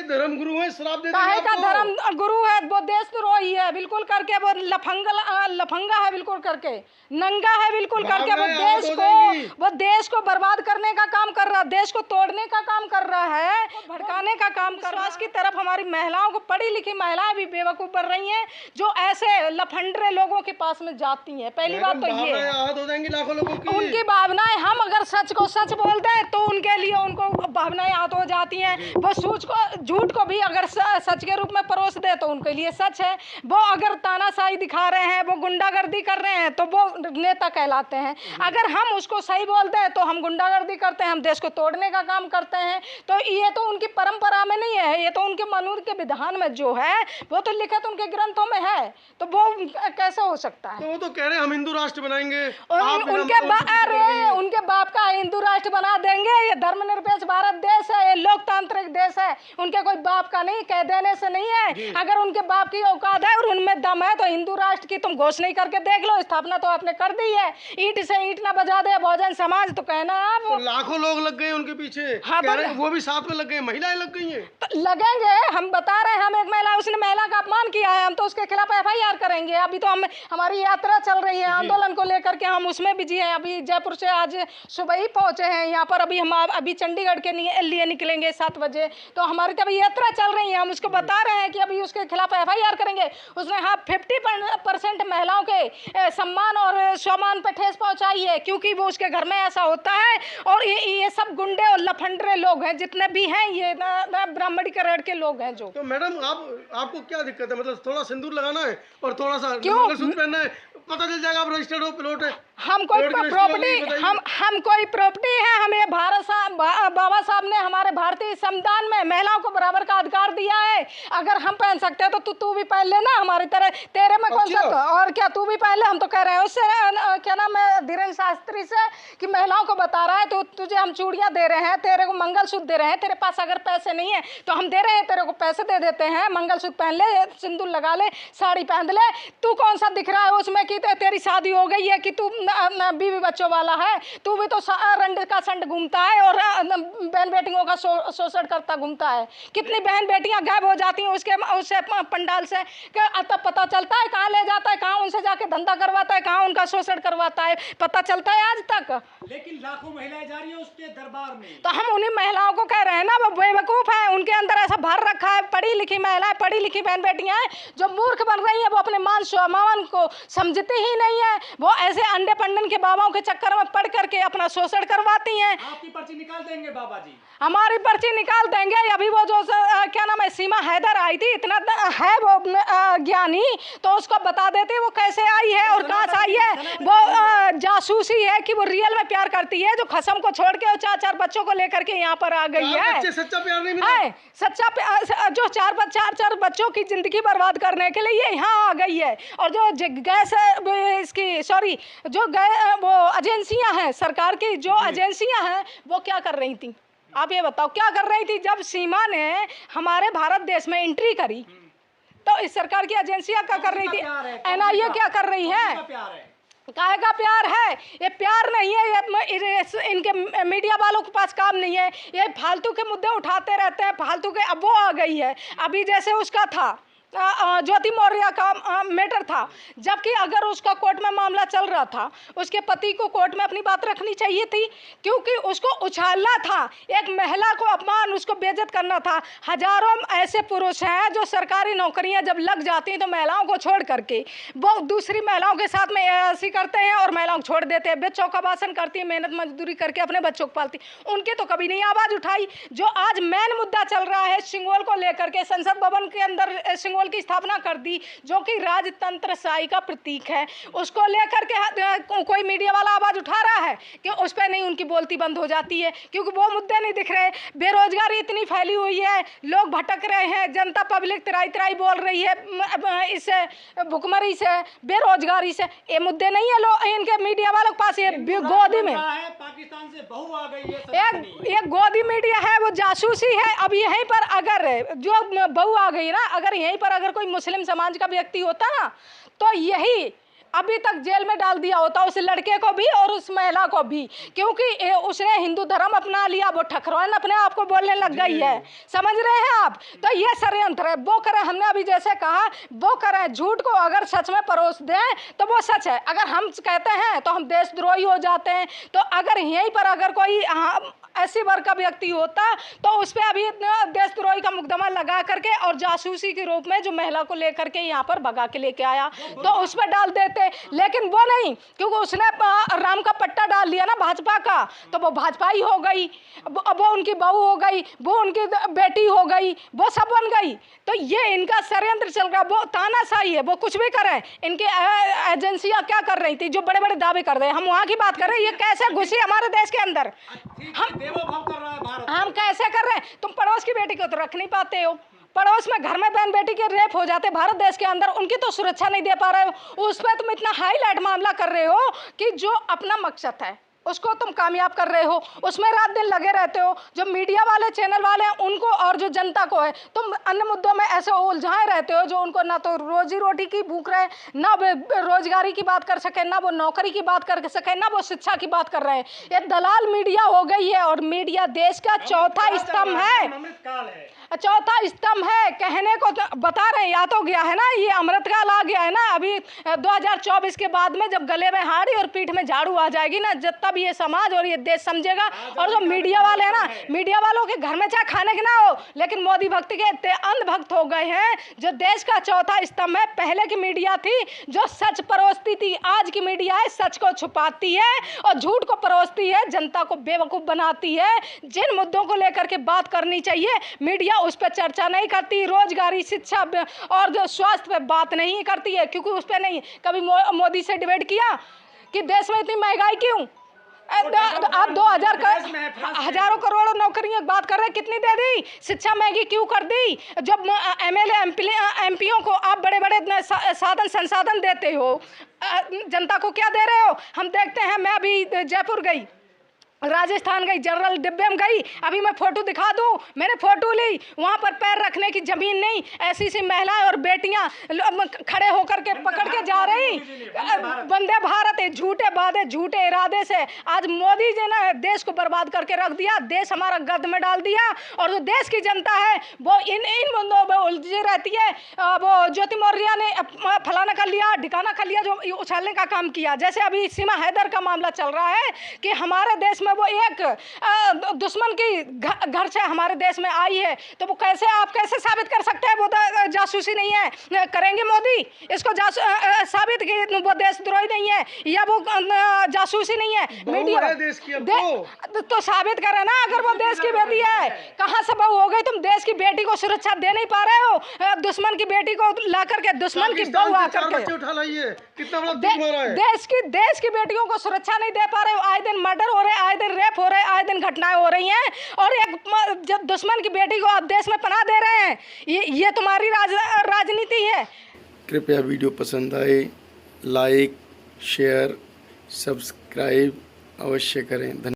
धर्म गुरु है, श्राप दे काहे का आपको। धर्म गुरु है, वो देशद्रोही है बिल्कुल करके, वो लफंगा है बिल्कुल करके, नंगा है बिल्कुल करके, वो देश को बर्बाद करने का काम कर रहा है, देश को तोड़ने का काम कर रहा है, भड़काने का काम कर रहा है। की तरफ हमारी महिलाओं को, पढ़ी लिखी महिलाएं भी बेवकूफ बन रही हैं, जो ऐसे लफंडरे लोगों के पास में जाती हैं। पहली बात तो ये आहत हो जाएंगी लाखों लोगों की। उनकी भावनाएं, हम अगर सच को सच बोलते हैं तो उनके लिए उनको भावनाएं आहत हो जाती हैं। वो झूठ को भी अगर सच के रूप में परोस दे तो उनके लिए सच है। वो अगर तानाशाही दिखा रहे हैं, वो गुंडागर्दी कर रहे हैं, तो वो नेता कहलाते हैं। अगर हम उसको सही बोलते हैं तो हम गुंडागर्दी करते हैं, हम देश को तोड़ने का काम करते हैं। तो ये तो उनकी परंपरा में नहीं है, ये तो उनके मनुष्य के विधान में जो है वो तो लिखित उनके ग्रंथों में है। तो वो कैसे हो सकता है? तो वो तो कह रहे हैं हम हिंदू राष्ट्र बनाएंगे, उनके बाप का हिंदू राष्ट्र बना देंगे। ये धर्मनिरपेक्ष भारत देश है, ये लोकतांत्रिक देश है, उनके कोई बाप का नहीं, कह देने से नहीं है। अगर उनके बाप की औकात है और उनमें दम है तो हिंदू राष्ट्र की तुम घोषणा करके देख लो, स्थापना तो आपने कर दी है। ईंट से ईंट ना बजा दे बहुजन समाज, तो कहना आप तो लाखों लोग लग गए उनके पीछे। हाँ, वो भी साथ में लग गए, महिलाएं लग गई हैं। तो लगेंगे, हम बता रहे हैं। हम एक महिला, उसने महिला का अपमान किया है, हम तो उसके खिलाफ FIR करेंगे। अभी तो हमारी यात्रा चल रही है आंदोलन को लेकर के, हम उसमें बिजी हैं। अभी जयपुर से आज सुबह ही पहुंचे हैं यहाँ पर। अभी चंडीगढ़ के लिए निकलेंगे 7 बजे। तो हमारी तो अभी यात्रा चल रही है, हम उसको बता रहे हैं कि अभी उसके खिलाफ FIR करेंगे। उसने 50% महिलाओं के सम्मान और सम्मान पर ठेस पहुंचाई है, क्योंकि वो उसके घर में ऐसा होता है। और ये सब गुंडे और लफंडरे लोग हैं जितने भी हैं, ये ब्राह्मणी करेड़ के लोग हैं जो। तो मैडम आपको क्या दिक्कत है? मतलब थोड़ा सिंदूर लगाना है और थोड़ा सा मंगलसूत्र पहनना है, पता चल जाएगा आप रजिस्टर्ड हो, पिलोट है। हम कोई प्रॉपर्टी है। हमें बाबा साहब ने हमारे भारतीय संविधान में महिलाओं को बराबर का अधिकार दिया है। अगर हम पहन सकते हैं तो तू भी पहन लेना हमारी तरह। तेरे में कौन सा और क्या, तू भी पहन ले। हम तो कह रहे हैं उससे, क्या नाम है, धीरेन्द्र शास्त्री से, कि महिलाओं को बता रहा है तो तुझे हम चूड़ियां दे रहे हैं, तेरे को मंगलसूत्र दे रहे हैं। तेरे पास अगर पैसे नहीं है तो हम दे रहे हैं, तेरे को पैसे दे देते हैं, मंगलसूत्र पहन ले, सिंदूर लगा ले, साड़ी पहन ले। तू कौन सा दिख रहा है उसमें कि तेरी शादी हो गई है, कि तू बीवी बच्चों वाला है? तू भी तो रंड का संड घूमता है और बहन बेटियों का शोषण करता घूमता है। कितनी बहन बेटियां गायब हो जाती हैं उससे पंडाल से, तब पता चलता है कहाँ ले जाता है, कहाँ उनसे जाके धंधा करवाता है, कहाँ उनका शोषण करवाता है, पता चलता है आज तक। लेकिन लाखों महिलाएं जा रही है उसके दरबार में। तो हम उन्हीं महिलाओं को कह रहे हैं ना, वो बेवकूफ है, उनके अंदर ऐसा भर रखा है। पढ़ी लिखी महिलाएं, पढ़ी लिखी बहन बेटियां हैं जो मूर्ख बन रही है, वो अपने मान स्वाभिमान को समझती ही नहीं है। वो ऐसे अंडे पंडन के बाबाओं के चक्कर में पड़ करके अपना शोषण करवाती हैं। आपकी पर्ची निकाल देंगे बाबा जी, हमारी पर्ची निकाल देंगे। अभी वो जो क्या नाम है, सीमा हैदर आई थी, इतना है वो ज्ञानी, तो उसको बता देते वो कैसे आई है और कहाँ से आई है। वो जासूसी है कि वो रियल में प्यार करती है, जो खसम को छोड़ के 4 बच्चों को लेकर के यहाँ पर आ गई है। सच्चा प्यार नहीं मिला, सच्चा प्यार, जो 4 बच्चों की जिंदगी बर्बाद करने के लिए यहाँ आ गई है। और जो गैस इसकी जो वो एजेंसियां हैं सरकार की, जो एजेंसियां हैं वो क्या कर रही थी? आप ये बताओ क्या कर रही थी? जब सीमा ने हमारे भारत देश में एंट्री करी तो इस सरकार की एजेंसियां क्या कर रही थी? NIA क्या कर रही है? काहे का प्यार है? ये प्यार नहीं है, ये इनके मीडिया वालों के पास काम नहीं है। ये फालतू के मुद्दे उठाते रहते हैं, फालतू के। अब वो आ गई है, अभी जैसे उसका था ज्योति मौर्य का मैटर था, जबकि अगर उसका कोर्ट में मामला चल रहा था, उसके पति को कोर्ट में अपनी बात रखनी चाहिए थी, क्योंकि उसको उछालना था, एक महिला को अपमान, उसको बेइज्जत करना था। हजारों ऐसे पुरुष हैं जो सरकारी नौकरियां जब लग जाती हैं तो महिलाओं को छोड़ करके वो दूसरी महिलाओं के साथ में ऐसी करते हैं और महिलाओं को छोड़ देते हैं। बच्चों का भाषण करती है, मेहनत मजदूरी करके अपने बच्चों को पालती, उनके तो कभी नहीं आवाज़ उठाई। जो आज मेन मुद्दा चल रहा है सिंगोल को लेकर के, संसद भवन के अंदर सिंगोल की स्थापना कर दी, जो कि राजतंत्रशाही का प्रतीक है, उसको लेकर के कोई मीडिया वाला आवाज उठा रहा है कि उस पर नहीं, उनकी बोलती बंद हो जाती है, क्योंकि वो मुद्दे नहीं दिख रहे। बेरोजगारी इतनी फैली हुई है, लोग भटक रहे हैं, जनता पब्लिक तराई बोल रही है इससे, भुखमरी से, बेरोजगारी से। ये मुद्दे नहीं है लोग इनके मीडिया वालों के पास। ये गोदी में पाकिस्तान से बहू आ गई है, एक गोदी मीडिया है, वो जासूसी है। अब यहीं पर अगर जो बहू आ गई ना, अगर यहीं पर अगर कोई मुस्लिम समाज का व्यक्ति होता ना, तो यही अभी तक जेल में डाल दिया होता उस लड़के को भी और उस महिला को भी, क्योंकि उसने हिंदू धर्म अपना लिया, वो ठकुराइन अपने आप को बोलने लग गई है। समझ रहे हैं आप? तो ये षड्यंत्र है। वो करें, हमने अभी जैसे कहा, वो करें, झूठ को अगर सच में परोस दें तो वो सच है, अगर हम कहते हैं तो हम देशद्रोही हो जाते हैं। तो अगर यहीं पर अगर कोई ऐसी वर्ग का व्यक्ति होता तो उस पर अभी देशद्रोही का मुकदमा लगा करके और जासूसी के रूप में जो महिला को लेकर के यहाँ पर भगा के लेके आया तो उस पर डाल देते, लेकिन वो नहीं, क्योंकि उसने राम का पट्टा डाल लिया ना भाजपा का, तो वो भाजपा ही हो गई, वो उनकी बहू हो गई, वो उनकी बेटी हो गई, वो सब बन गई। तो ये इनका षड्यंत्र चल रहा, वो तानाशाही है, वो कुछ भी करें। इनकी एजेंसियां क्या कर रही थी, जो बड़े बड़े दावे कर रहे हैं, हम वहाँ की बात कर रहे हैं, ये कैसे घुसी हमारे देश के अंदर, हम कैसे कर रहे हैं? तुम पड़ोस की बेटी को तो रख नहीं पाते हो, पड़ोस में घर में बहन बेटी के रेप हो जाते भारत देश के अंदर, उनकी तो सुरक्षा नहीं दे पा रहे हो, उस पर तुम इतना हाईलाइट मामला कर रहे हो कि जो अपना मकसद है उसको तुम कामयाब कर रहे हो, उसमें रात दिन लगे रहते हो। जो मीडिया वाले चैनल वाले हैं उनको और जो जनता को है, तुम अन्य मुद्दों में ऐसे उलझाए रहते हो जो उनको ना तो रोजी रोटी की भूख रहे, ना वो रोजगारी की बात कर सके, ना वो नौकरी की बात कर सके, ना वो शिक्षा की बात कर रहे हैं। ये दलाल मीडिया हो गई है और मीडिया देश का चौथा स्तंभ है, चौथा स्तंभ है। कहने को बता रहे हैं, या तो गया है ना, ये अमृतकाल आ गया है ना। अभी 2024 के बाद में जब गले में हाड़ी और पीठ में झाड़ू आ जाएगी ना, जब तब ये समाज और ये देश समझेगा। और जो मीडिया वाले हैं ना, मीडिया वालों के घर में चाहे खाने के ना हो, लेकिन मोदी भक्त के इतने अंधभक्त हो गए हैं। जो देश का चौथा स्तंभ है, पहले की मीडिया थी जो सच परोसती थी, आज की मीडिया है सच को छुपाती है और झूठ को परोसती है, जनता को बेवकूफ़ बनाती है। जिन मुद्दों को लेकर के बात करनी चाहिए मीडिया उस पर चर्चा नहीं करती, रोजगारी, शिक्षा और जो स्वास्थ्य पे बात नहीं करती है, क्योंकि उस पर नहीं कभी मोदी से डिबेट किया कि देश में इतनी महंगाई क्यों। आप 2000 हजारों करोड़ नौकरियों की बात कर रहे हैं, कितनी दे दी? शिक्षा महंगी क्यों कर दी? जब एमएलए एमपीओं को आप बड़े बड़े साधन संसाधन देते हो, जनता को क्या दे रहे हो? हम देखते हैं, मैं अभी जयपुर गई, राजस्थान गई, जनरल डिब्बे में गई, अभी मैं फोटो दिखा दूं, मैंने फोटो ली, वहाँ पर पैर रखने की जमीन नहीं, ऐसी सी महिलाएं और बेटियां खड़े होकर के पकड़ के जा रही। वंदे भारत है, झूठे वादे, झूठे इरादे से आज मोदी जी ने देश को बर्बाद करके रख दिया, देश हमारा गद में डाल दिया। और जो देश की जनता है वो इन मुद्दों में उलझी रहती है। वो ज्योति मौर्य ने फलाना कर लिया, ढिकाना कर लिया, जो उछालने का काम किया। जैसे अभी सीमा हैदर का मामला चल रहा है कि हमारे देश में वो एक दुश्मन की घर से हमारे देश में आई है, तो वो कैसे, आप कैसे साबित कर सकते हैं वो जासूसी नहीं है? करेंगे मोदी इसको साबित कि वो देशद्रोही नहीं है या वो जासूसी नहीं है? मीडिया देश की तो साबित करे ना, अगर वो देश की बेटी है, कहाँ से बहू हो गई? तुम देश की बेटी को सुरक्षा दे नहीं पा रहे हो, दुश्मन की बेटी को ला करके, दुश्मन की बहू आकर के उठा लाइए, कितना बड़ा दुख हो रहा है। देश की बेटियों को सुरक्षा नहीं दे पा रहे हो। आए दिन मर्डर हो रहे हैं, आए दिन रेप हो रहे हैं, आए दिन घटनाएं हो रही हैं, और एक जब दुश्मन की बेटी को आप देश में पनाह दे रहे हैं, ये तुम्हारी राजनीति है। कृपया वीडियो पसंद आए लाइक शेयर सब्सक्राइब अवश्य करें। धन्यवाद।